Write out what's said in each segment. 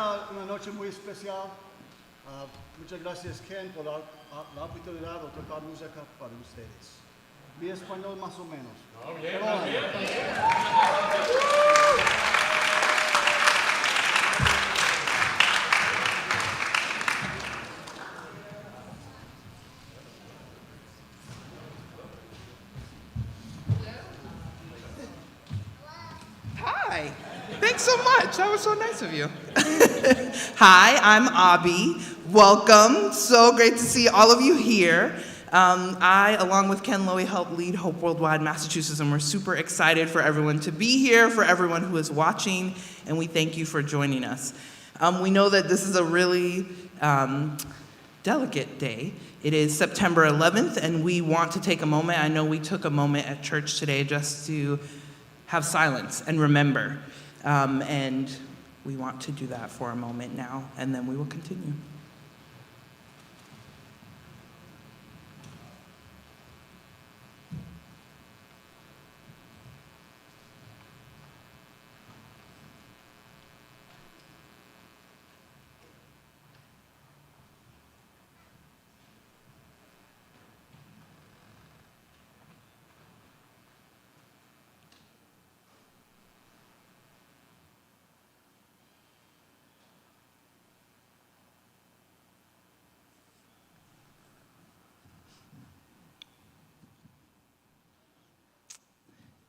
una noche muy especial. Muchas gracias, Ken, por la oportunidad de tocar música para ustedes. Mi español más o menos. Oh, bien, Hi. Thanks so much. That was so nice of you. Hi, I'm Abby. Welcome. So great to see all of you here. I, along with Ken Lowy, help lead Hope Worldwide Massachusetts, and we're super excited for everyone to be here, for everyone who is watching, and we thank you for joining us. We know that this is a really delicate day. It is September 11th, and we want to take a moment. I know we took a moment at church today just to have silence and remember. And we want to do that for a moment now, and then we will continue.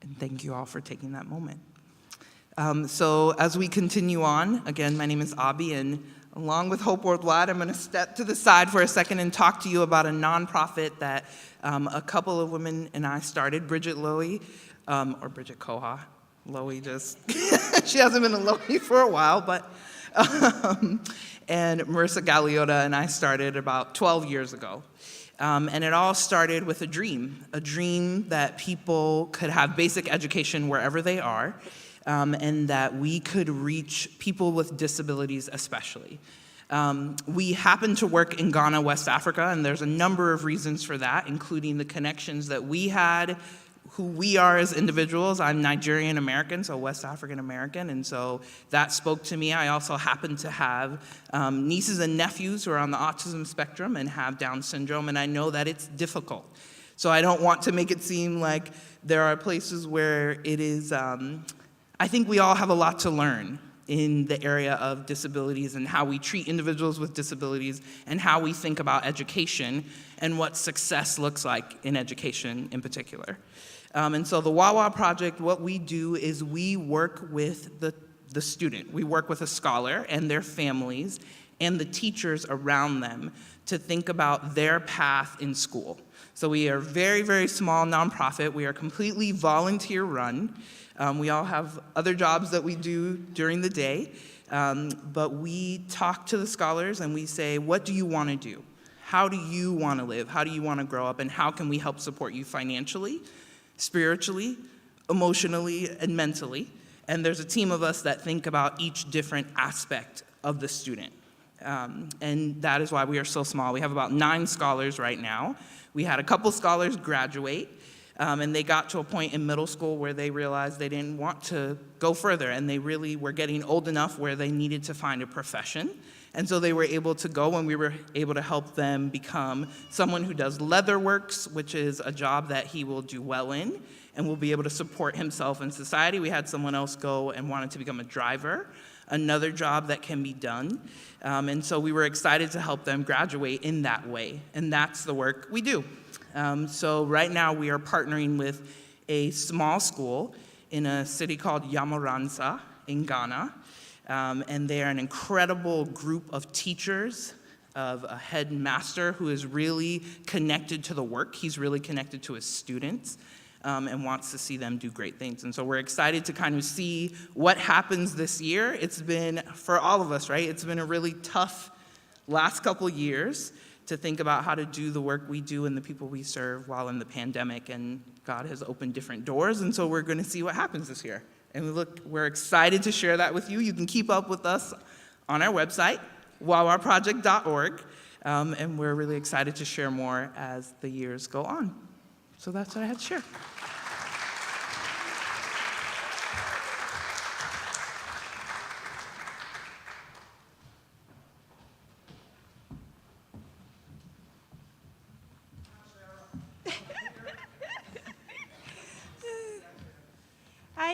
And thank you all for taking that moment. So as we continue on, again, my name is Abby, and along with Hope Worldwide, I'm going to step to the side for a second and talk to you about a nonprofit that a couple of women and I started, Bridget Lowy, or Bridget Koha. Lowy just, she hasn't been a Lowy for a while, but, and Marissa Galeota and I started about 12 years ago. And it all started with a dream that people could have basic education wherever they are, and that we could reach people with disabilities especially. We happen to work in Ghana, West Africa, and there's a number of reasons for that, including the connections that we had, who we are as individuals. I'm Nigerian American, so West African American, and so that spoke to me. I also happen to have nieces and nephews who are on the autism spectrum and have Down syndrome, and I know that it's difficult. So I don't want to make it seem like there are places where it is, I think we all have a lot to learn in the area of disabilities and how we treat individuals with disabilities and how we think about education and what success looks like in education in particular. And so the Wawa Project, what we do is we work with the student. We work with a scholar and their families and the teachers around them to think about their path in school. So we are a very, very small nonprofit. We are completely volunteer run. We all have other jobs that we do during the day, but we talk to the scholars and we say, what do you want to do? How do you want to live? How do you want to grow up? And how can we help support you financially, spiritually, emotionally, and mentally? And there's a team of us that think about each different aspect of the student. And that is why we are so small. We have about 9 scholars right now. We had a couple scholars graduate, and they got to a point in middle school where they realized they didn't want to go further, and they really were getting old enough where they needed to find a profession. And so they were able to go, and we were able to help them become someone who does leather works, which is a job that he will do well in and will be able to support himself in society. We had someone else go and wanted to become a driver, another job that can be done. And so we were excited to help them graduate in that way, and that's the work we do. So right now we are partnering with a small school in a city called Yamoranza in Ghana. And they are an incredible group of teachers, of a headmaster who is really connected to the work. He's really connected to his students and wants to see them do great things. And so we're excited to kind of see what happens this year. It's been, for all of us, right? It's been a really tough last couple years to think about how to do the work we do and the people we serve while in the pandemic. And God has opened different doors, and so we're going to see what happens this year. And we're excited to share that with you. You can keep up with us on our website, wawaproject.org, and we're really excited to share more as the years go on. So that's what I had to share.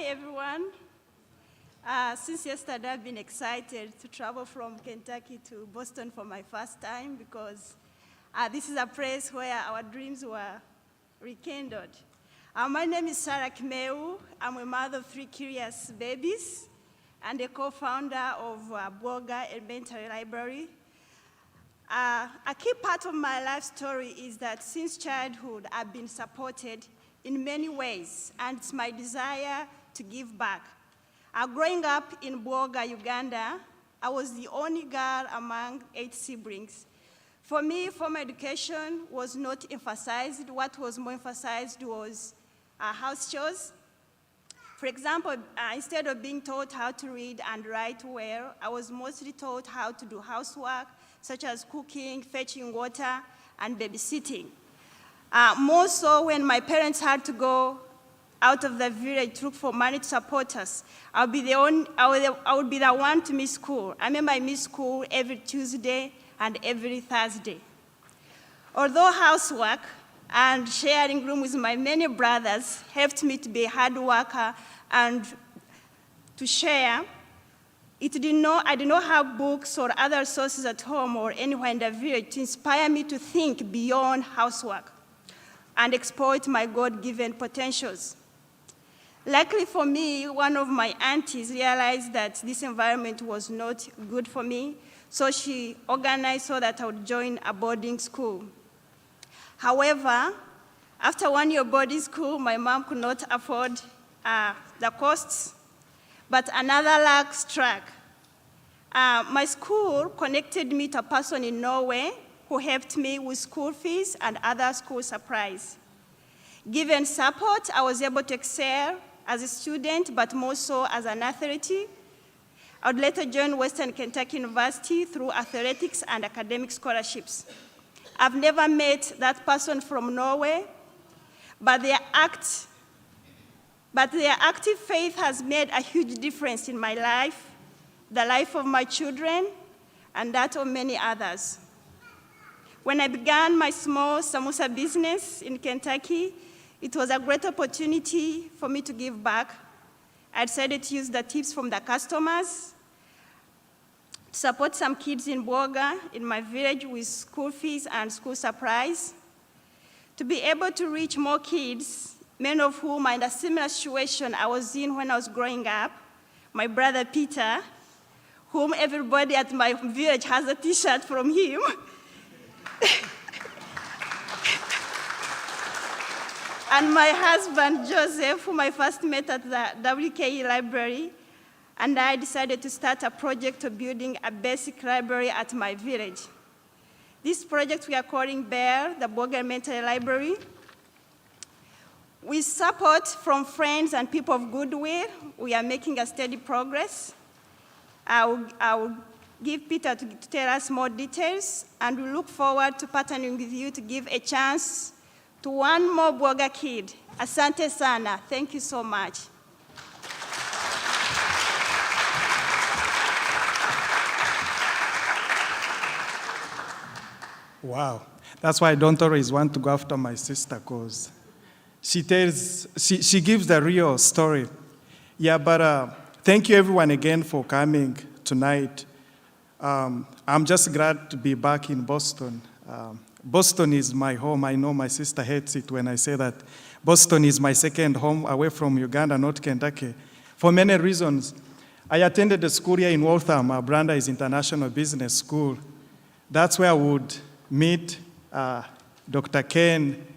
everyone. Since yesterday, I've been excited to travel from Kentucky to Boston for my first time because this is a place where our dreams were rekindled. My name is Sarah Kimeu. I'm a mother of 3 curious babies and a co-founder of Goga Elementary Library. A key part of my life story is that since childhood, I've been supported in many ways, and it's my desire to give back. Growing up in Goga, Uganda, I was the only girl among 8 siblings. For me, formal education was not emphasized. What was more emphasized was house chores. For example, instead of being taught how to read and write well, I was mostly taught how to do housework, such as cooking, fetching water, and babysitting. More so when my parents had to go out of the village to look for money to support us. I would be the one to miss school. I remember I missed school every Tuesday and every Thursday. Although housework and sharing room with my many brothers helped me to be a hard worker and to share, I did not have books or other sources at home or anywhere in the village to inspire me to think beyond housework and exploit my God-given potentials. Luckily for me, one of my aunties realized that this environment was not good for me, so she organized so that I would join a boarding school. However, after 1 year boarding school, my mom could not afford the costs, but another luck struck. My school connected me to a person in Norway who helped me with school fees and other school supplies. Given support, I was able to excel as a student, but more so as an athlete. I would later join Western Kentucky University through athletics and academic scholarships. I've never met that person from Norway, but their active faith has made a huge difference in my life, the life of my children, and that of many others. When I began my small samosa business in Kentucky, it was a great opportunity for me to give back. I decided to use the tips from the customers to support some kids in Goga, in my village, with school fees and school supplies. To be able to reach more kids, many of whom are in a similar situation I was in when I was growing up. My brother Peter, whom everybody at my village has a t-shirt from him. And my husband, Joseph, whom I first met at the WKE library, and I decided to start a project of building a basic library at my village. This project we are calling BEAR, the Goga Elementary Library. With support from friends and people of goodwill, we are making a steady progress. I'll give Peter to tell us more details, and we look forward to partnering with you to give a chance to one more Goga kid. Asante sana. Thank you so much. Wow. That's why I don't always want to go after my sister, because she gives the real story. Yeah, but thank you everyone again for coming tonight. I'm just glad to be back in Boston. Boston is my home. I know my sister hates it when I say that. Boston is my second home away from Uganda, not Kentucky, for many reasons. I attended the school here in Waltham, Brandeis International Business School. That's where I would meet Dr. Ken.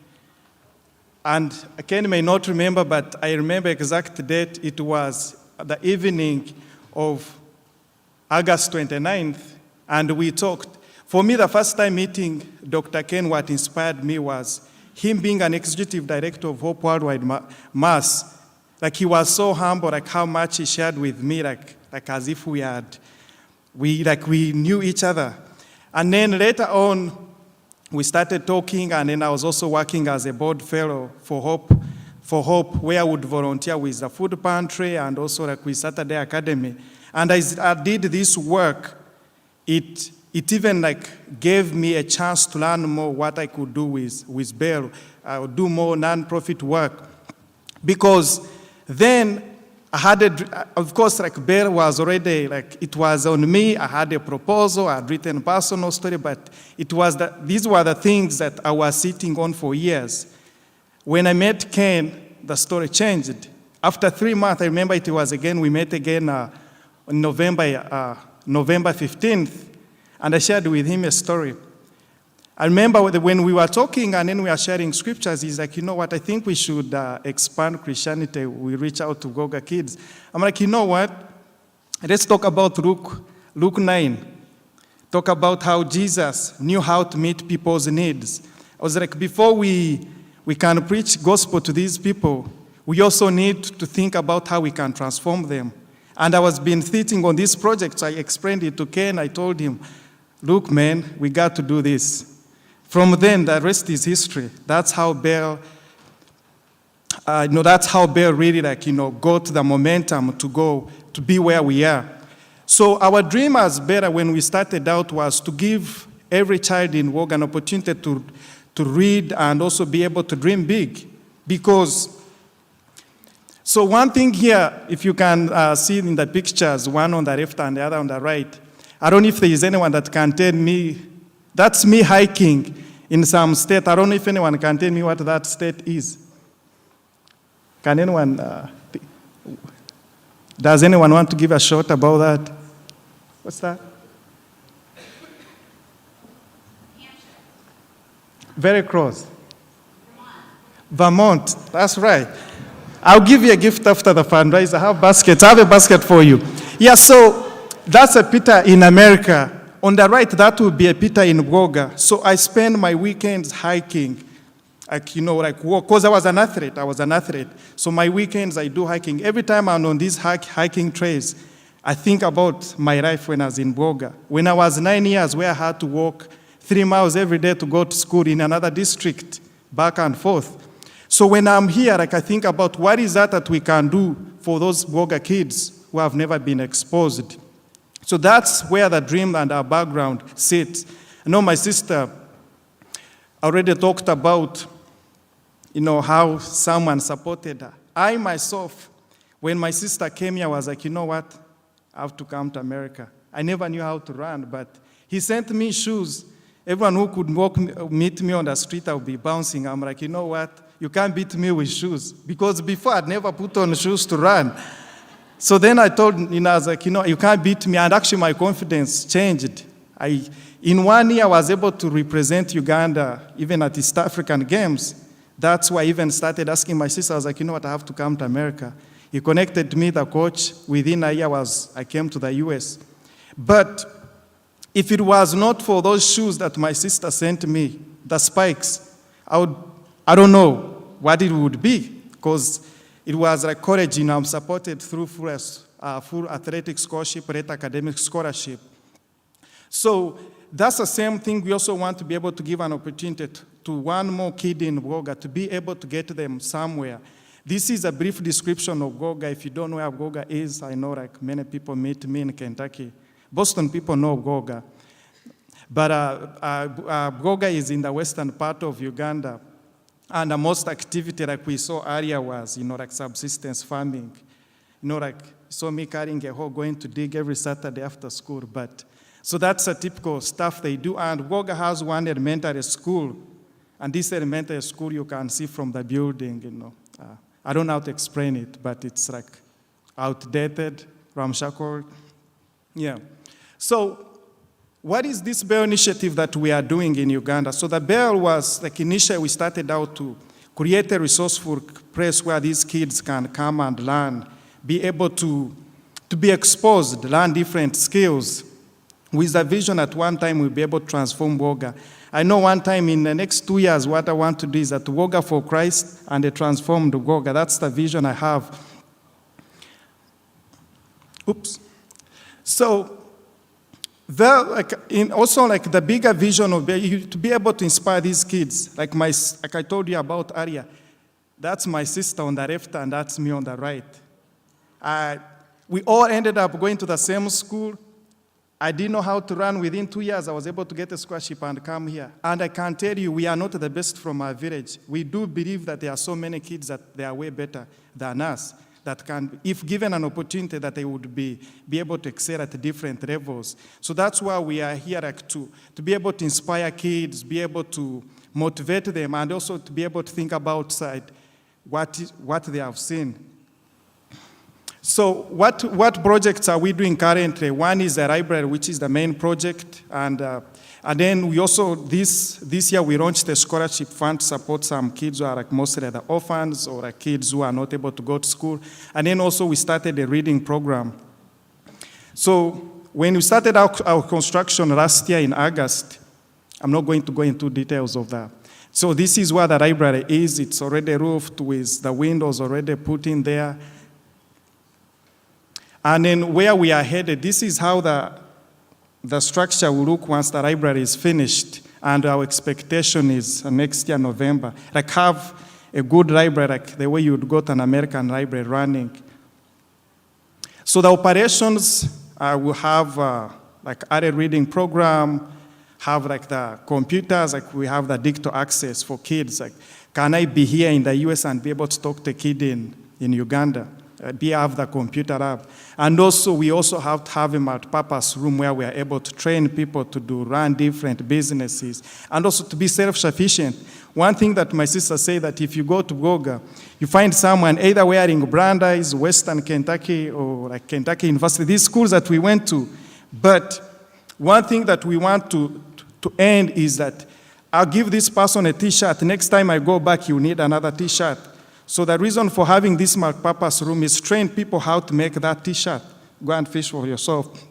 And Ken may not remember, but I remember exact date. It was the evening of August 29th, and we talked. For me, the first time meeting Dr. Ken, what inspired me was him being an executive director of Hope Worldwide Mass. Like, he was so humble, like how much he shared with me, like as if we knew each other. And then later on, we started talking, and then I was also working as a board fellow for Hope, where I would volunteer with the food pantry and also like with Saturday Academy. And as I did this work, it even like gave me a chance to learn more what I could do with Bell. I would do more nonprofit work. Because then I had of course, like Bear was already, like it was on me. I had a proposal, I had written a personal story, but these were the things that I was sitting on for years. When I met Ken, the story changed. After 3 months, I remember we met again on November 15th, and I shared with him a story. I remember when we were talking and then we were sharing scriptures, he's like, you know what, I think we should expand Christianity. We reach out to Goga kids. I'm like, you know what, let's talk about Luke 9. Talk about how Jesus knew how to meet people's needs. I was like, before we can preach gospel to these people, we also need to think about how we can transform them. And I was been sitting on this project, so I explained it to Ken. I told him, look, man, we got to do this. From then, the rest is history. That's how Bear, really got the momentum to be where we are. So our dream as Bear, when we started out, was to give every child in Goga an opportunity to read and also be able to dream big. So one thing here, if you can see in the pictures, one on the left and the other on the right, I don't know if there is anyone that can tell me, that's me hiking in some state. I don't know if anyone can tell me what that state is. Can anyone, does anyone want to give a shot about that? What's that? Very close. Vermont, that's right. I'll give you a gift after the fundraiser. I have baskets. I have a basket for you. Yeah, so that's a Peter in America. On the right, that would be a Peter in Goga. So I spend my weekends hiking, because I was an athlete. So my weekends, I do hiking. Every time I'm on these hiking trails, I think about my life when I was in Goga. When I was 9 years, where I had to walk 3 miles every day to go to school in another district, back and forth. So when I'm here, I think about what is that we can do for those Goga kids who have never been exposed. So that's where the dream and our background sits. I know my sister already talked about, how someone supported her. I myself, when my sister came here, I was like, you know what? I have to come to America. I never knew how to run, but he sent me shoes. Everyone who could meet me on the street, I would be bouncing. I'm like, you know what? You can't beat me with shoes. Because before, I'd never put on shoes to run. So then I told, I was like, you can't beat me. And actually, my confidence changed. In 1 year, I was able to represent Uganda, even at East African Games. That's why I even started asking my sister, I was like, you know what, I have to come to America. He connected me, the coach. Within a year, I came to the US. But if it was not for those shoes that my sister sent me, the spikes, I don't know what it would be, because it was like college, I'm supported through full athletic scholarship, rate academic scholarship. So that's the same thing. We also want to be able to give an opportunity to one more kid in Goga to be able to get them somewhere. This is a brief description of Goga. If you don't know where Goga is, I know like many people meet me in Kentucky. Boston people know Goga. But Goga is in the western part of Uganda. And the most activity like we saw earlier was, like subsistence farming. Like saw me carrying a hoe going to dig every Saturday after school. So that's a typical stuff they do. And Goga has one elementary school. And this elementary school you can see from the building, I don't know how to explain it, but it's like outdated, ramshackle. Yeah. So what is this Bell initiative that we are doing in Uganda? So the Bell was, initially we started out to create a resourceful place where these kids can come and learn, be able to be exposed, learn different skills, with the vision at one time we'll be able to transform Goga. I know one time in the next 2 years, what I want to do is that Goga for Christ and a transformed Goga. That's the vision I have. Oops. So, also the bigger vision of to be able to inspire these kids, like I told you about earlier, that's my sister on the left and that's me on the right. We all ended up going to the same school. I didn't know how to run. Within 2 years, I was able to get a scholarship and come here. And I can tell you, we are not the best from our village. We do believe that there are so many kids that they are way better than us. that can, if given an opportunity, that they would be able to excel at different levels. So that's why we are here, like, to be able to inspire kids, be able to motivate them, and also to be able to think about what they have seen. So what projects are we doing currently? One is the library, which is the main project, and then we also, this year, we launched a scholarship fund to support some kids who are like mostly the orphans or like kids who are not able to go to school. And then also we started a reading program. So when we started our construction last year in August, I'm not going to go into details of that. So this is where the library is. It's already roofed with the windows already put in there. And then where we are headed, this is how the structure will look once the library is finished, and our expectation is next year, November, like have a good library, like the way you would go to an American library running. So the operations will have like added reading program, have like the computers, like we have the digital access for kids. Like, can I be here in the US and be able to talk to a kid in Uganda? Have the computer lab. And also, we also have to have a multi-purpose room where we are able to train people to run different businesses, and also to be self-sufficient. One thing that my sister said, that if you go to Goga, you find someone either wearing Brigades, Western Kentucky, or like Kentucky University, these schools that we went to. But one thing that we want to end is that I'll give this person a t-shirt. Next time I go back, you need another t-shirt. So the reason for having this multi-purpose room is train people how to make that t-shirt. Go and fish for yourself.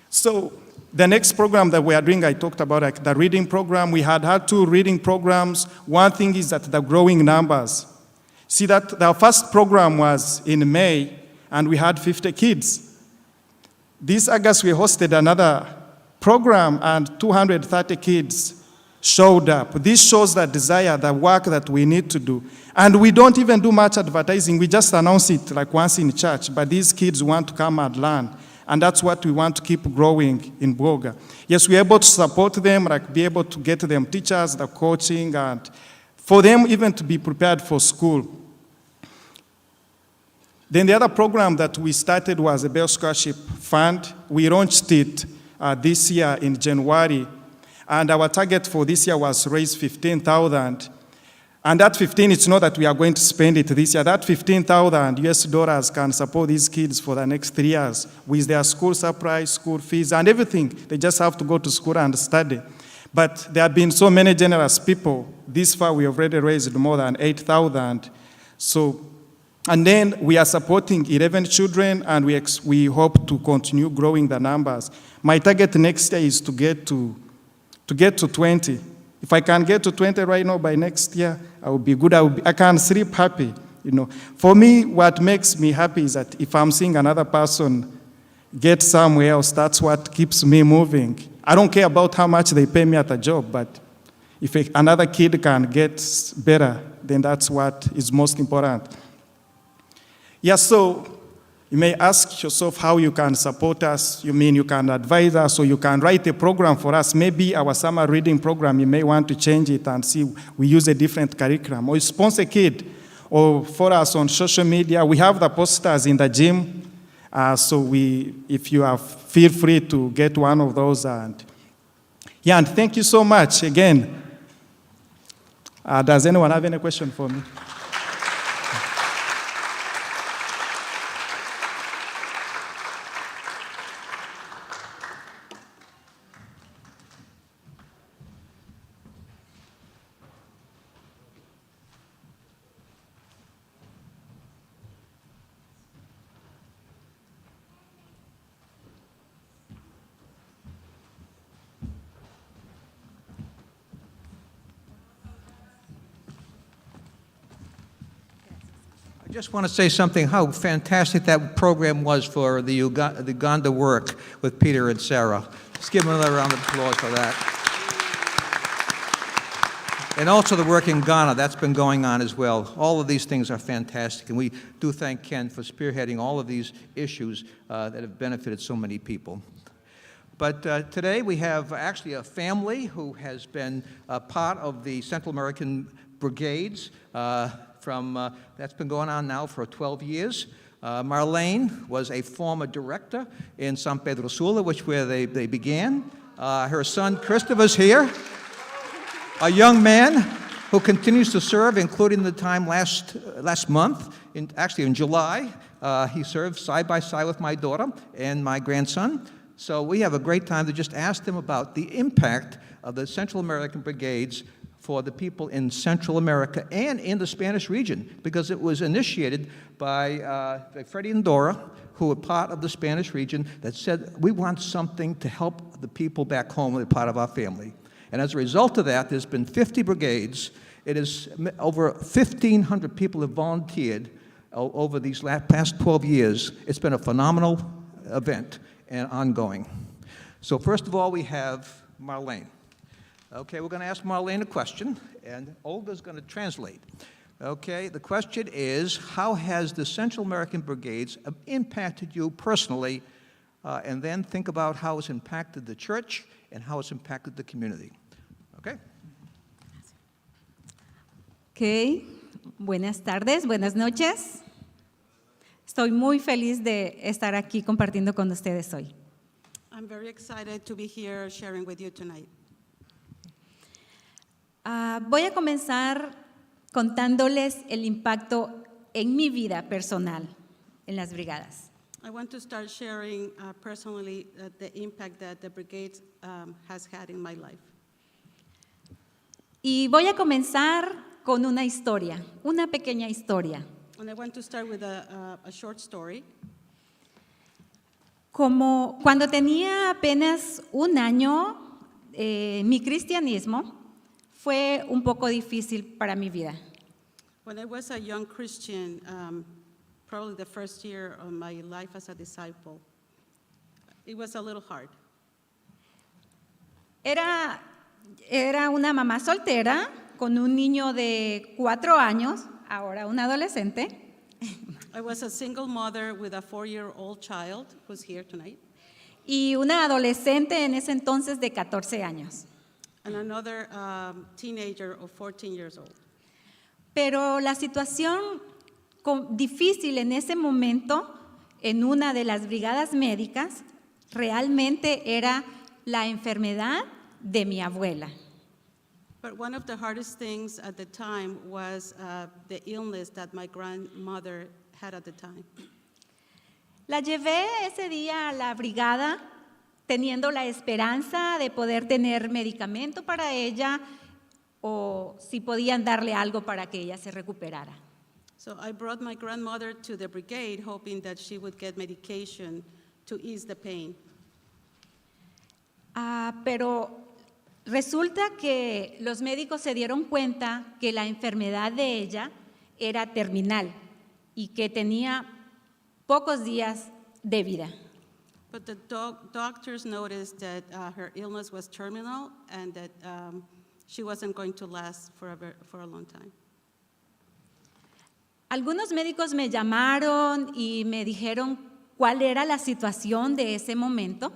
So the next program that we are doing, I talked about like the reading program. We had 2 reading programs. One thing is that the growing numbers. See that the first program was in May, and we had 50 kids. This August, we hosted another program, and 230 kids showed up. This shows the desire, the work that we need to do. And we don't even do much advertising. We just announce it like once in church, but these kids want to come and learn. And that's what we want to keep growing in Goga. Yes, we're able to support them, like be able to get them teachers, the coaching, and for them even to be prepared for school. Then the other program that we started was a Bell Scholarship Fund. We launched it this year in January. And our target for this year was raise 15,000. And that 15, it's not that we are going to spend it this year. That 15,000 US dollars can support these kids for the next 3 years with their school supplies, school fees, and everything. They just have to go to school and study. But there have been so many generous people. This far, we have already raised more than 8,000. So, and then we are supporting 11 children, and we hope to continue growing the numbers. My target next year is to get to 20. If I can get to 20 right now by next year, I will be good. I can sleep happy. For me, what makes me happy is that if I'm seeing another person get somewhere else, that's what keeps me moving. I don't care about how much they pay me at a job, but if another kid can get better, then that's what is most important. Yeah, so you may ask yourself how you can support us. You mean you can advise us, or you can write a program for us. Maybe our summer reading program, you may want to change it and see we use a different curriculum. Or you sponsor a kid, or for us on social media. We have the posters in the gym. If you have, feel free to get one of those. And thank you so much again. Does anyone have any question for me? I just want to say something, how fantastic that program was for the Uganda work with Peter and Sarah. Let's give them another round of applause for that. And also the work in Ghana, that's been going on as well. All of these things are fantastic, and we do thank Ken for spearheading all of these issues that have benefited so many people. But today we have actually a family who has been part of the Central American Brigades That's been going on now for 12 years. Marlene was a former director in San Pedro Sula, where they began. Her son Christopher's here, a young man who continues to serve, including the time last month, actually in July. He served side by side with my daughter and my grandson. So we have a great time to just ask them about the impact of the Central American Brigades for the people in Central America and in the Spanish region, because it was initiated by Freddie and Dora, who were part of the Spanish region, that said, we want something to help the people back home that are part of our family. And as a result of that, there's been 50 brigades. It is over 1,500 people have volunteered over these past 12 years. It's been a phenomenal event and ongoing. So first of all, we have Marlene. Okay, we're going to ask Marlene a question, and Olga's going to translate. Okay, the question is, how has the Central American Brigades impacted you personally? And then think about how it's impacted the church and how it's impacted the community. Okay? Ok, buenas tardes, buenas noches. Estoy muy feliz de estar aquí compartiendo con ustedes hoy. I'm very excited to be here sharing with you tonight. Voy a comenzar contándoles el impacto en mi vida personal en las brigadas. I want to start sharing personally the impact that the Brigades has had in my life. Y voy a comenzar con una historia, una pequeña historia. And I want to start with a short story. Como cuando tenía apenas un año, mi cristianismo fue un poco difícil para mi vida. When I was a young Christian, probably the first year of my life as a disciple, it was a little hard. Era una mamá soltera con un niño de 4 años, ahora un adolescente. I was a single mother with a 4-year-old child who's here tonight. Y una adolescente en ese entonces de 14 años. And another teenager of 14 years old. Pero la situación difícil en ese momento, en una de las brigadas médicas, realmente era la enfermedad de mi abuela. But one of the hardest things at the time was the illness that my grandmother had at the time. La llevé ese día a la brigada teniendo la esperanza de poder tener medicamento para ella o si podían darle algo para que ella se recuperara. So I brought my grandmother to the brigade hoping that she would get medication to ease the pain. Pero resulta que los médicos se dieron cuenta que la enfermedad de ella era terminal y que tenía pocos días de vida. But the doctors noticed that her illness was terminal and that she wasn't going to last for a long time. Algunos médicos me llamaron y me dijeron cuál era la situación de ese momento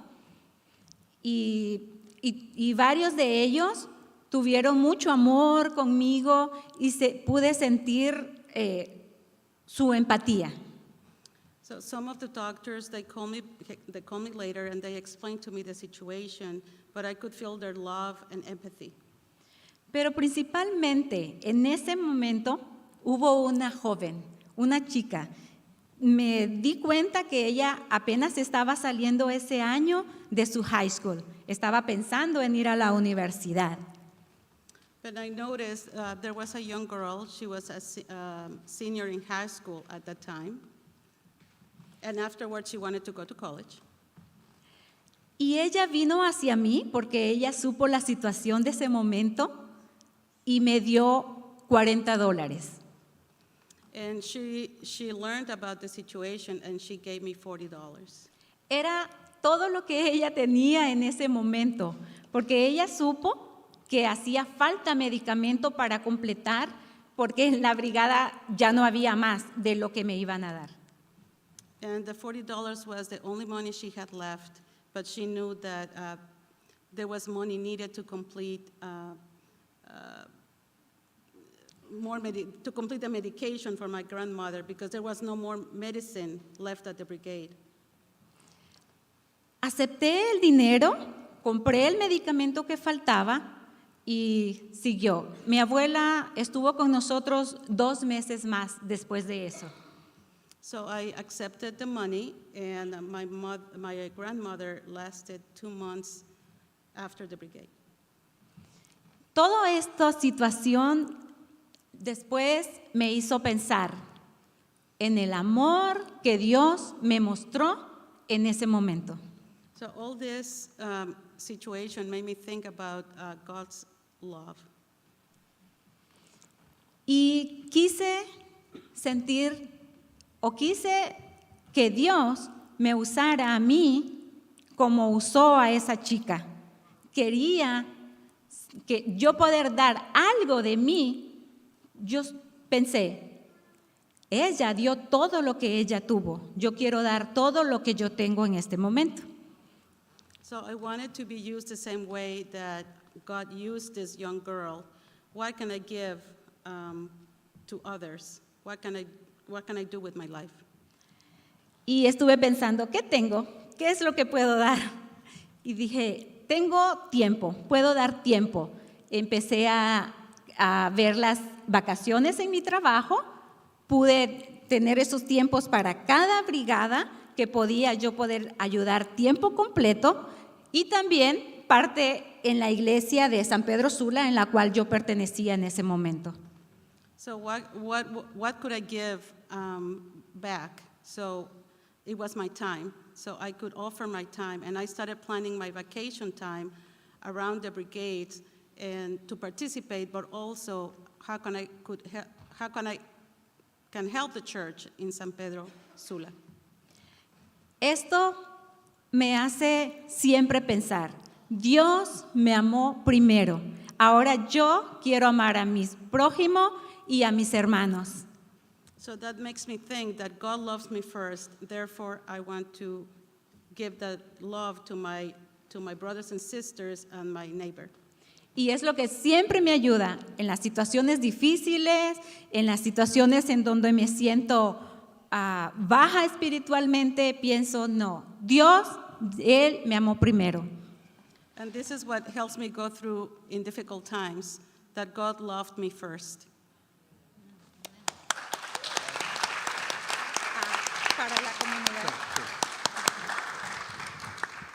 y varios de ellos tuvieron mucho amor conmigo y pude sentir su empatía. So some of the doctors, they called me later and they explained to me the situation, but I could feel their love and empathy. Pero principalmente en ese momento hubo una joven, una chica. Me di cuenta que ella apenas estaba saliendo ese año de su high school. Estaba pensando en ir a la universidad. But I noticed there was a young girl, she was a senior in high school at that time. And afterwards, she wanted to go to college. Y ella vino hacia mí porque ella supo la situación de ese momento y me dio $40. And she learned about the situation and she gave me $40. Era todo lo que ella tenía en ese momento, porque ella supo que hacía falta medicamento para completar, porque en la brigada ya no había más de lo que me iban a dar. And the $40 was the only money she had left, but she knew that there was money needed to complete to complete the medication for my grandmother because there was no more medicine left at the brigade. Acepté el dinero, compré el medicamento que faltaba y siguió. Mi abuela estuvo con nosotros 2 meses más después de eso. So I accepted the money, and my grandmother lasted 2 months after the brigade. Toda esta situación después me hizo pensar en el amor que Dios me mostró en ese momento. So all this situation made me think about God's love. Y quise que Dios me usara a mí como usó a esa chica. Quería que yo poder dar algo de mí. Yo pensé, ella dio todo lo que ella tuvo. Yo quiero dar todo lo que yo tengo en este momento. So I wanted to be used the same way that God used this young girl. What can I give to others? What can I do with my life? Y estuve pensando, ¿qué tengo? ¿Qué es lo que puedo dar? Y dije, tengo tiempo, puedo dar tiempo. Empecé a ver las vacaciones en mi trabajo, pude tener esos tiempos para cada brigada que podía yo poder ayudar tiempo completo y también parte en la iglesia de San Pedro Sula en la cual yo pertenecía en ese momento. So what could I give back? So it was my time. So I could offer my time, and I started planning my vacation time around the brigades and to participate, but also how can I help the church in San Pedro Sula. Esto me hace siempre pensar, Dios me amó primero, ahora yo quiero amar a mis prójimos y a mis hermanos. So that makes me think that God loves me first, therefore I want to give that love to my brothers and sisters and my neighbor. Y es lo que siempre me ayuda en las situaciones difíciles, en las situaciones en donde me siento baja espiritualmente, pienso, no, Dios, Él me amó primero. And this is what helps me go through in difficult times, that God loved me first.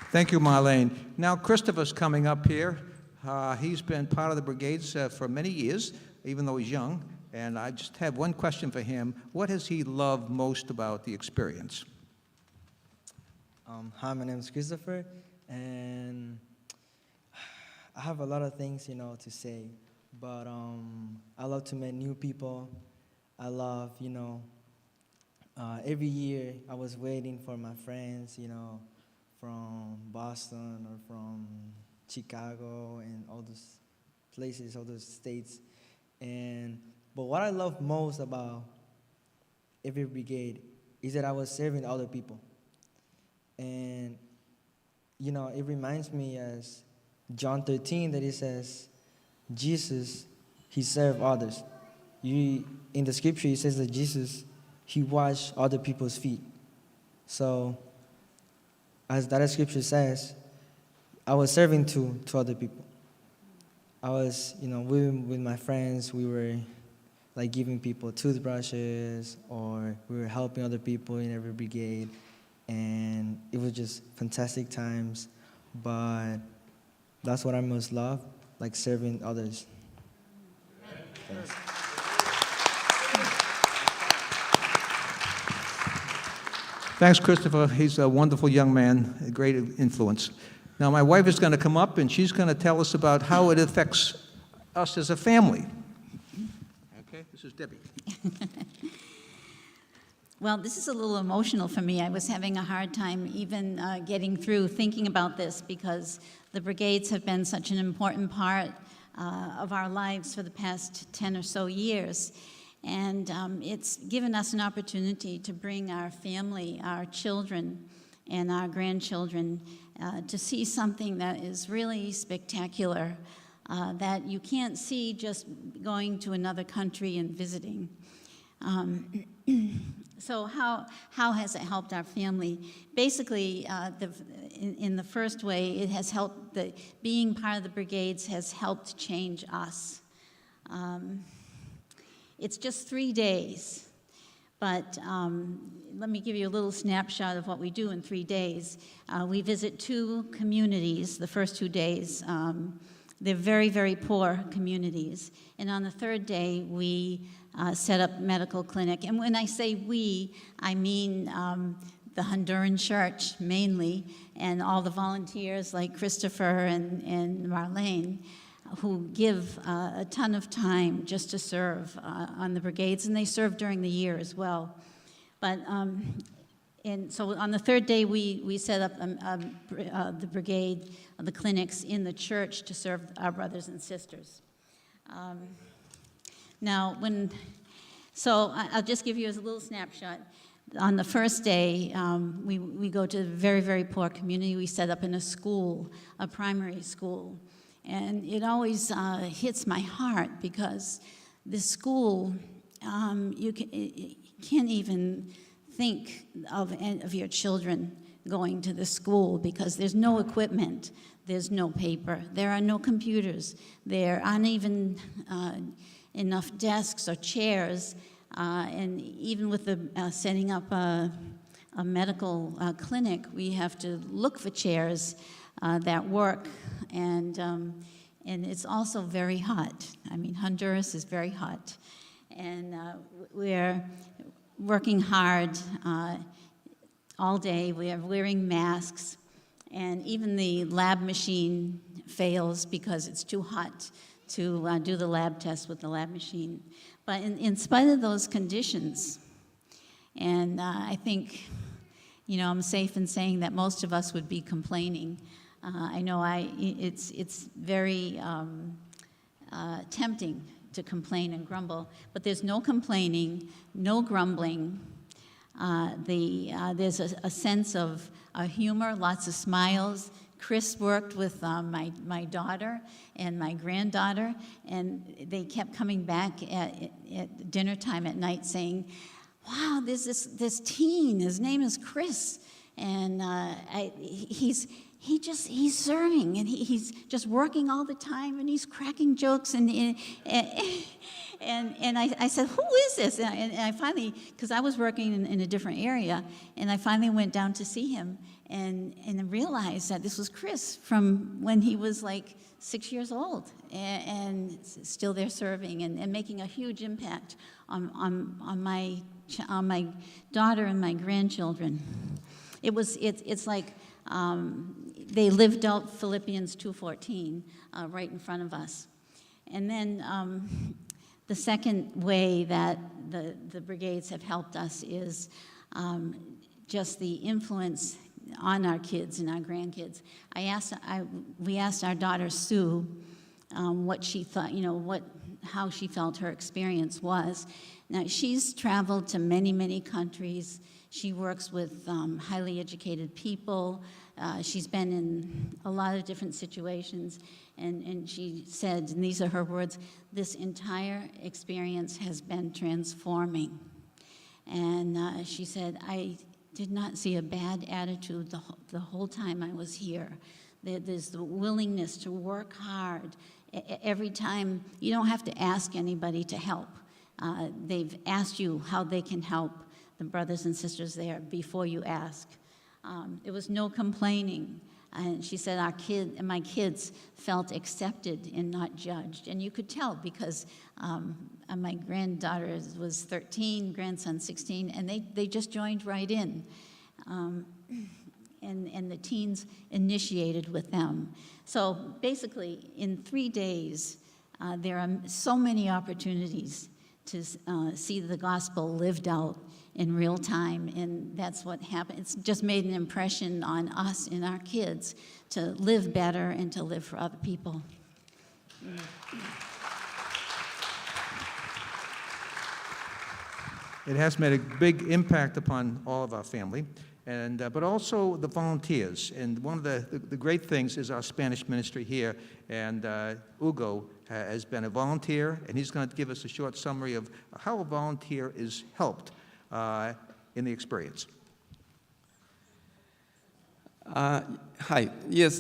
Thank you, Marlene. Now, Christopher's coming up here. He's been part of the Brigades for many years, even though he's young. And I just have one question for him. What has he loved most about the experience? Hi, my name is Christopher, and I have a lot of things, to say. But I love to meet new people. I love, every year I was waiting for my friends, from Boston or from Chicago and all those places, all those states. But what I love most about every brigade is that I was serving other people. And, it reminds me as John 13 that it says, Jesus, he served others. In the scripture, it says that Jesus, he washed other people's feet. So, as that scripture says, I was serving to other people. I was, with my friends, we were like giving people toothbrushes, or we were helping other people in every brigade. And it was just fantastic times. But that's what I most love, like serving others. Thanks. Thanks, Christopher. He's a wonderful young man, a great influence. Now, my wife is going to come up, and she's going to tell us about how it affects us as a family. Okay, this is Debbie. Well, this is a little emotional for me. I was having a hard time even getting through thinking about this because the Brigades have been such an important part of our lives for the past 10 or so years. And it's given us an opportunity to bring our family, our children, and our grandchildren to see something that is really spectacular. that you can't see just going to another country and visiting. So how has it helped our family? Basically, in the first way, it has helped, being part of the Brigades has helped change us. It's just 3 days, but let me give you a little snapshot of what we do in 3 days. We visit 2 communities the first 2 days. They're very, very poor communities. And on the 3rd day, we set up medical clinic. And when I say we, I mean the Honduran church mainly, and all the volunteers like Christopher and Marlene, who give a ton of time just to serve on the Brigades, and they serve during the year as well. But and so on the 3rd day, we set up the brigade, the clinics in the church to serve our brothers and sisters. Now, I'll just give you a little snapshot. On the first day, we go to a very, very poor community. We set up in a school, a primary school. And it always hits my heart because this school, you can't even think of your children going to the school because there's no equipment, there's no paper, there are no computers, there aren't even enough desks or chairs, and even with the setting up a medical clinic, we have to look for chairs that work, and it's also very hot. I mean, Honduras is very hot, and we're working hard all day. We are wearing masks, and even the lab machine fails because it's too hot to do the lab test with the lab machine. But in spite of those conditions, and I think, I'm safe in saying that most of us would be complaining. I know it's very tempting to complain and grumble, but there's no complaining, no grumbling. There's a sense of humor, lots of smiles. Chris worked with my daughter and my granddaughter, and they kept coming back at dinner time at night saying, wow, there's this teen, his name is Chris, and he's serving, and he's just working all the time, and he's cracking jokes, and I said, who is this? And I finally, because I was working in a different area, and I finally went down to see him, and realized that this was Chris from when he was like 6 years old, and still there serving and making a huge impact on my daughter and my grandchildren. It's like they lived out Philippians 2:14 right in front of us. And then the second way that the Brigades have helped us is just the influence on our kids and our grandkids. We asked our daughter Sue what she thought, how she felt her experience was. Now, she's traveled to many, many countries. She works with highly educated people. She's been in a lot of different situations, and she said, and these are her words, this entire experience has been transforming. And she said, I did not see a bad attitude the whole time I was here. There's the willingness to work hard. Every time, you don't have to ask anybody to help. They've asked you how they can help the brothers and sisters there before you ask. There was no complaining. And she said my kids felt accepted and not judged. And you could tell because my granddaughter was 13, grandson 16, and they just joined right in. And the teens initiated with them. So basically, in 3 days, there are so many opportunities to see the gospel lived out in real time, and that's what happened. It's just made an impression on us and our kids to live better and to live for other people. It has made a big impact upon all of our family. and, but also the volunteers. And one of the great things is our Spanish ministry here, and Ugo has been a volunteer, and he's going to give us a short summary of how a volunteer is helped in the experience. Hi. Yes,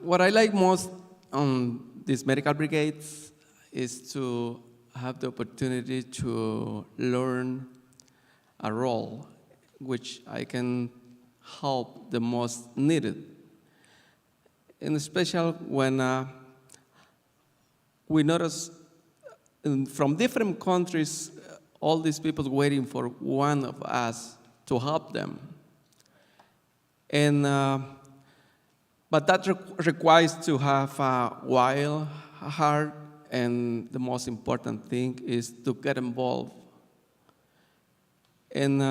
what I like most on these medical brigades is to have the opportunity to learn a role which I can help the most needed. And especially when we notice from different countries, all these people waiting for one of us to help them. And, but that requires to have a wild heart, and the most important thing is to get involved. And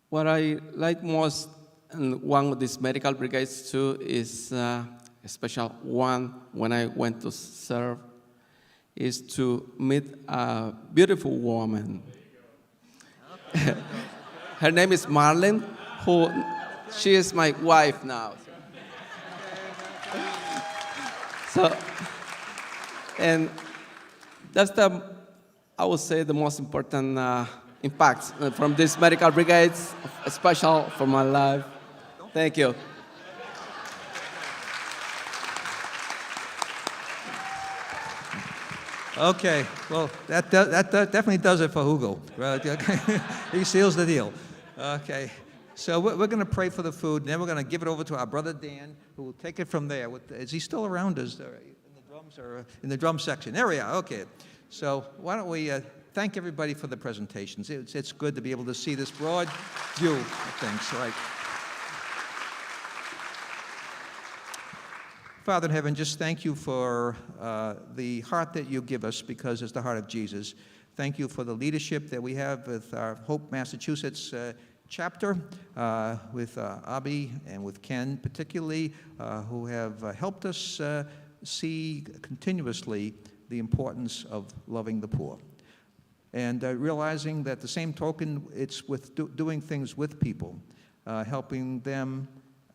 what I like most in one of these medical brigades too is a special one when I went to serve, is to meet a beautiful woman. Her name is Marlene, she is my wife now. So, and that's I would say, the most important impact from these medical brigades, special for my life. Thank you. Okay, well, that definitely does it for Hugo. He seals the deal. Okay, so we're going to pray for the food, and then we're going to give it over to our brother Dan, who will take it from there. Is he still around us in the drums or in the drum section? There we are. Okay, so why don't we thank everybody for the presentations. It's good to be able to see this broad view of things, right? Father in heaven, just thank you for the heart that you give us, because it's the heart of Jesus. Thank you for the leadership that we have with our Hope, Massachusetts chapter, with Abby and with Ken particularly, who have helped us see continuously the importance of loving the poor. And realizing that the same token, it's with doing things with people, helping them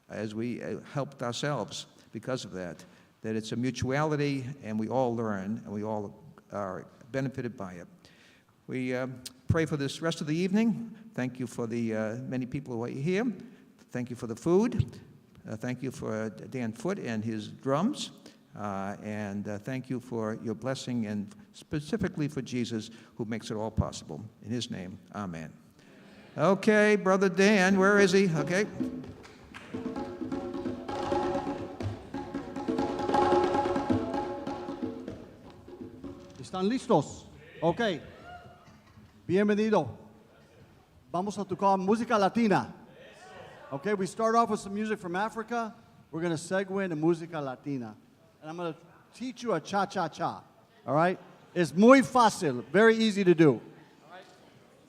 as we helped ourselves. Because of that it's a mutuality, and we all learn, and we all are benefited by it. We pray for this rest of the evening. Thank you for the many people who are here. Thank you for the food. Thank you for Dan Foote and his drums. And thank you for your blessing, and specifically for Jesus, who makes it all possible. In his name, amen. Okay, Brother Dan, where is he? Okay. ¿Están listos? Ok. Bienvenido. Vamos a tocar música latina. Okay, we start off with some music from Africa. We're going to segue into música latina. And I'm going to teach you a cha-cha-cha. All right? It's muy fácil, very easy to do.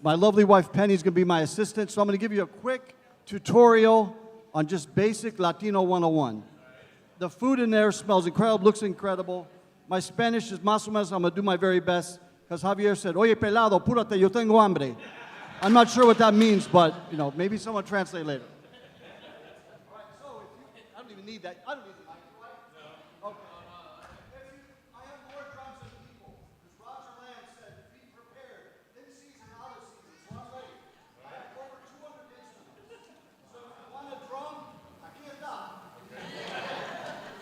My lovely wife Penny is going to be my assistant, so I'm going to give you a quick tutorial on just basic Latino 101. The food in there smells incredible, looks incredible. My Spanish is más o menos, I'm going to do my very best, because Javier said, oye, pelado, púrate, yo tengo hambre. I'm not sure what that means, but, you know, maybe someone translate later. All right, so if you, I don't even need that. I don't need the mic, right? Okay. I have more drums than people, because Roger Lamb said, be prepared, in season, out of season, so I'm ready. I have over 200 instruments. So if you want a drum, aquí está.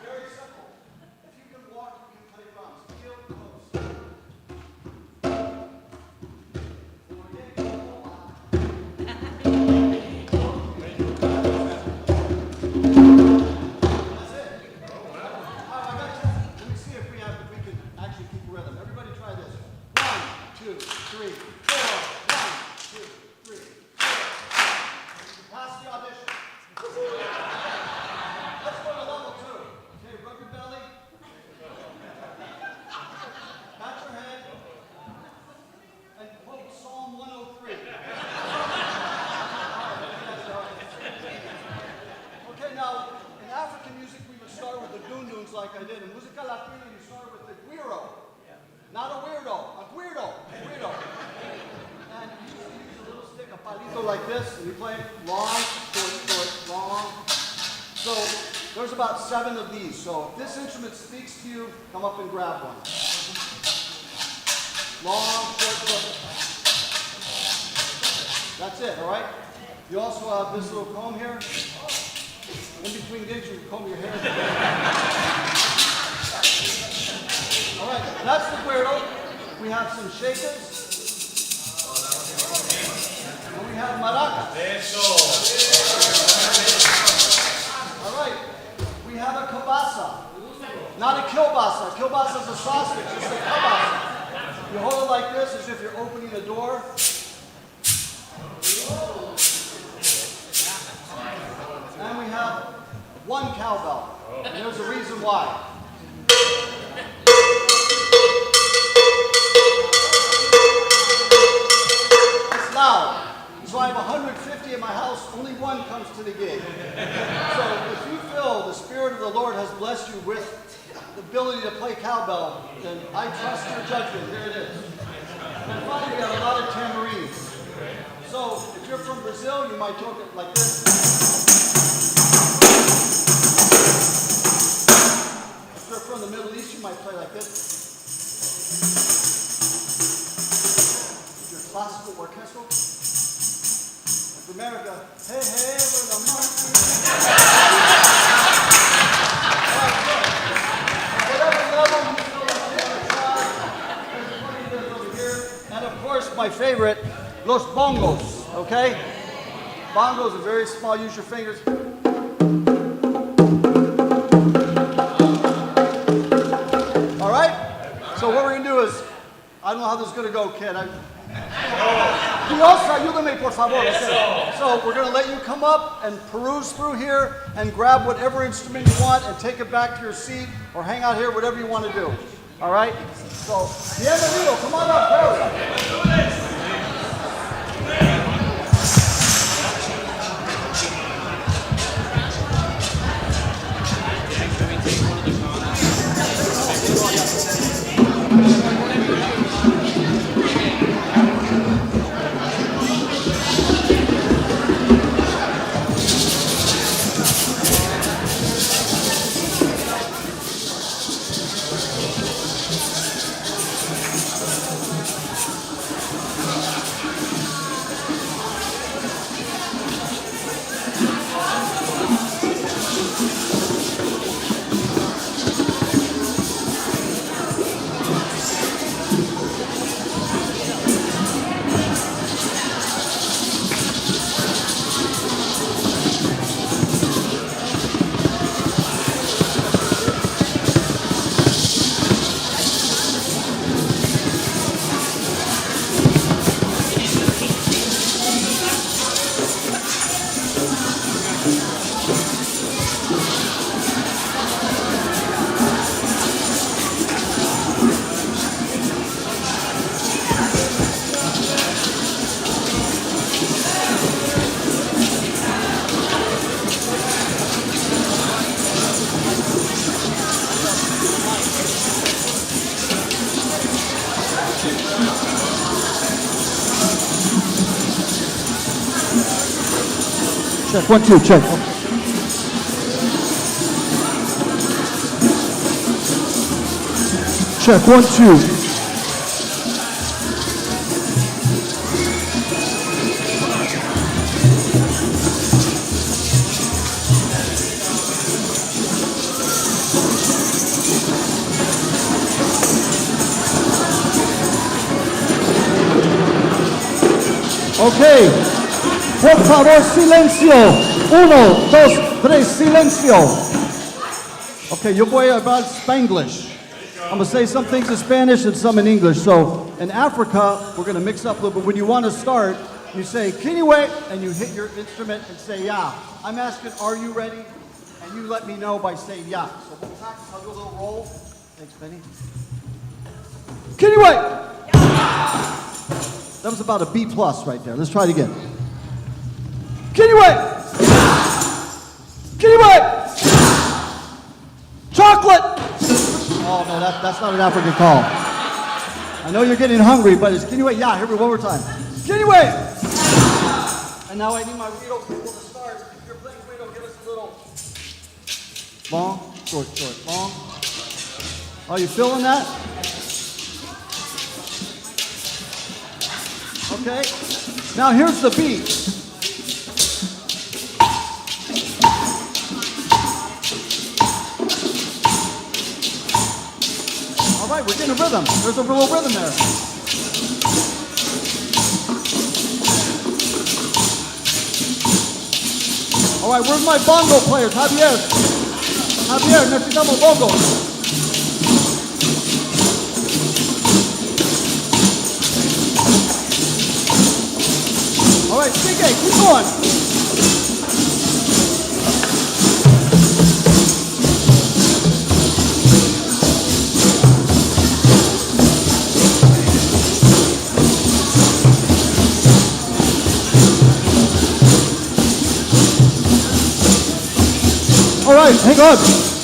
Very simple. If you can walk, you can play drums. Feel close. That's it. palito like this, and you play long, short, long. So there's about 7 of these. So if this instrument speaks to you, come up and grab one. Long, short. That's it, all right? You also have this little comb here. In between gigs, you comb your hair. All right, that's the güero. We have some shakers. And we have maracas. All right, we have a kielbasa. Not a kielbasa. Kielbasa is a sausage. It's a kielbasa. You hold it like this as if you're opening a door. And we have 1 cowbell. And there's a reason why. It's loud. So I have 150 in my house, only 1 comes to the gig. So if you feel the Spirit of the Lord has blessed you with the ability to play cowbell, then I trust your judgment. Here it is. And finally, we have a lot of tamarines. So if you're from Brazil, you might talk it like this. If you're from the Middle East, you might play like this. If you're classical orchestral. If America, hey, hey, we're the monkeys. Whatever level you feel like you want to try, there's plenty of this over here. And of course, my favorite, los bongos, okay? Bongos are very small, use your fingers. All right? So what we're gonna do is, I don't know how this is gonna go, kid. Dios, ayúdame, por favor. Okay. So we're gonna let you come up and peruse through here and grab whatever instrument you want and take it back to your seat or hang out here, whatever you want to do. All right? So, bienvenido, come on up, bro. Check, 1, 2, check. Check, 1, 2. Okay, por favor, silencio. 1, 2, 3, silencio. Okay, yo voy a hablar Spanglish. I'm going to say some things in Spanish and some in English. So in Africa, we're going to mix up a little bit. When you want to start, you say, Kiniwe, and you hit your instrument and say, yeah. I'm asking, are you ready? And you let me know by saying, yeah. So we'll practice. I'll do a little roll. Thanks, Benny. Kiniwe! That was about a B+ right there. Let's try it again. Kiniwe! Kiniwe! Chocolate! Oh, no, that's not an African call. I know you're getting hungry, but it's Kiniwe. Yeah, here we go, one more time. Kiniwe! And now I need my Guido people to start. If you're playing Guido, give us a little long, short, long. Are you feeling that? Okay. Now here's the beat. All right, we're getting a rhythm. There's a little rhythm there. All right, where's my bongo players? Javier, necesitamos bongos. All right, CK, keep going. All right, hang on.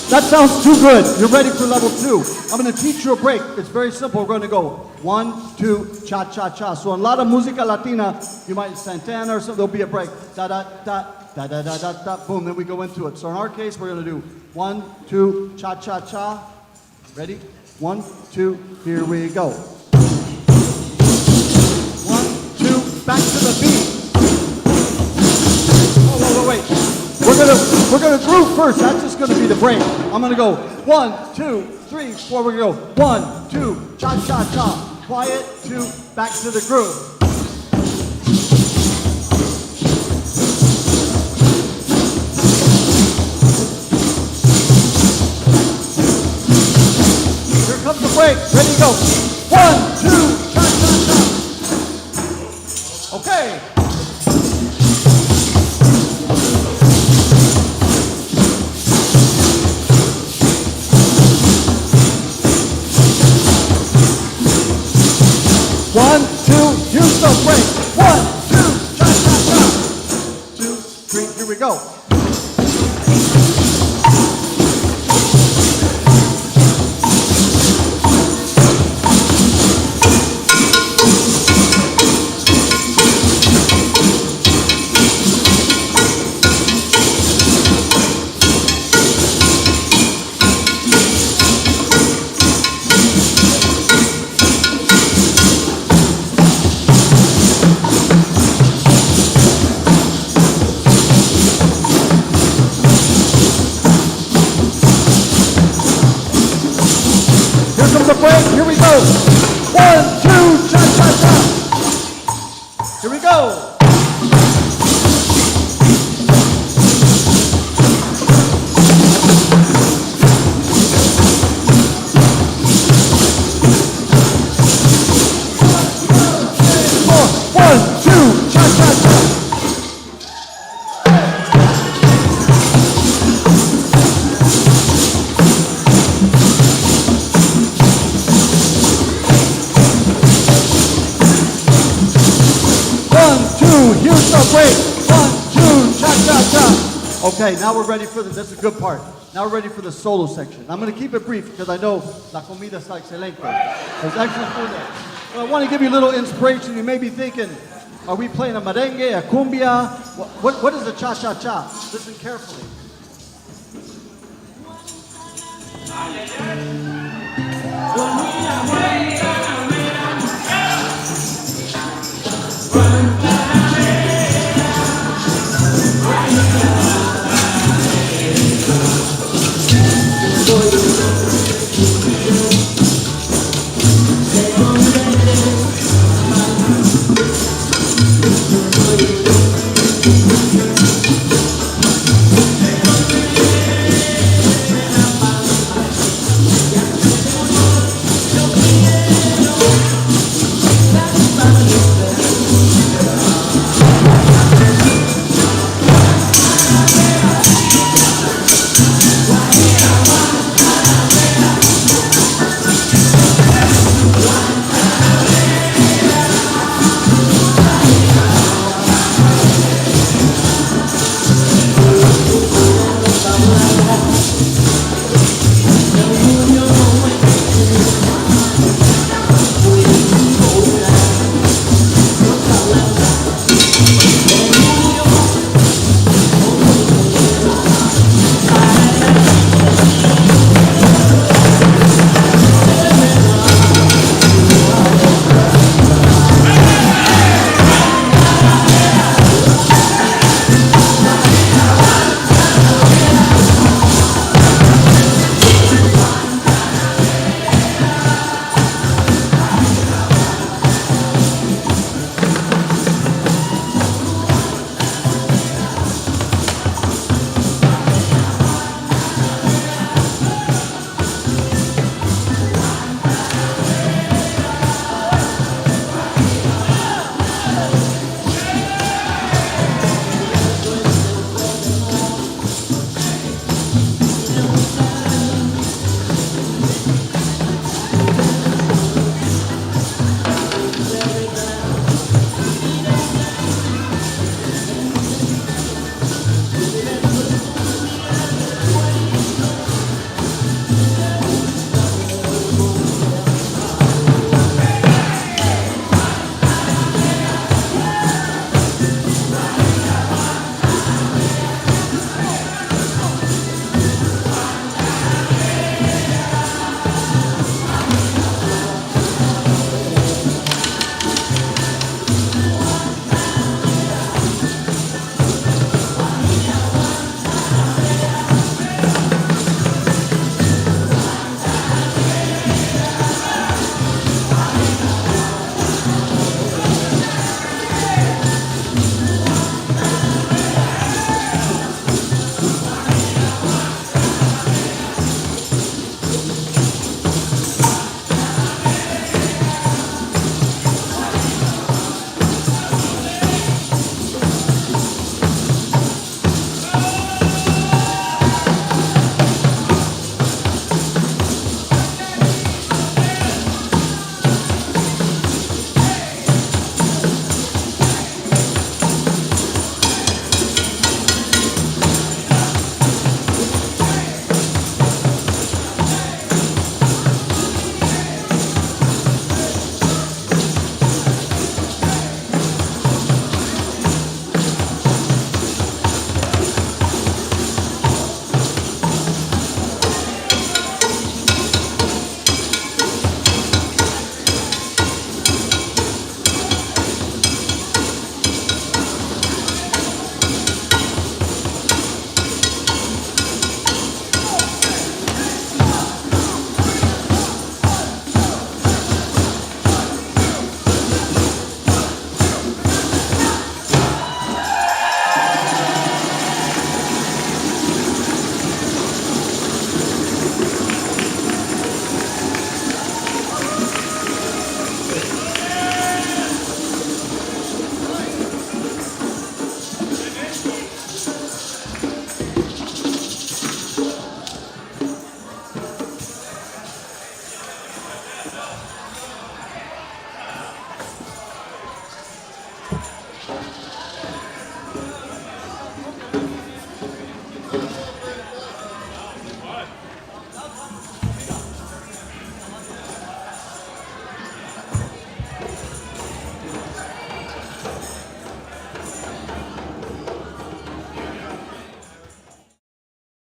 That sounds too good. You're ready for level 2. I'm going to teach you a break. It's very simple. We're going to go 1, 2, cha, cha, cha. So in a lot of música latina, you might Santana or something, there'll be a break. Da, da, da, da, da, da, da, da, boom. Then we go into it. So in our case, we're going to do 1, 2, cha, cha, cha. Ready? 1, 2, here we go. 1, 2, back to the beat. Oh, wait. We're gonna groove first. That's just gonna be the break. I'm gonna go 1, 2, 3, 4. We're gonna go 1, 2, cha cha cha. Quiet, 2, back to the groove. Here comes the break. Ready, go. 1, 2, cha cha cha. Okay. One, two, use the break. 1, 2, cha cha cha. 2, 3, here we go. Break, here we go. 1, 2, cha cha cha. Here we go. One, two, cha cha cha. Here's the break. 1, 2, cha cha cha. Okay, now we're ready for that's a good part. Now we're ready for the solo section. I'm going to keep it brief because I know la comida está excelente. There's excellent food there. Well, I want to give you a little inspiration. You may be thinking, are we playing a merengue, a cumbia? What is a cha cha cha? Listen carefully.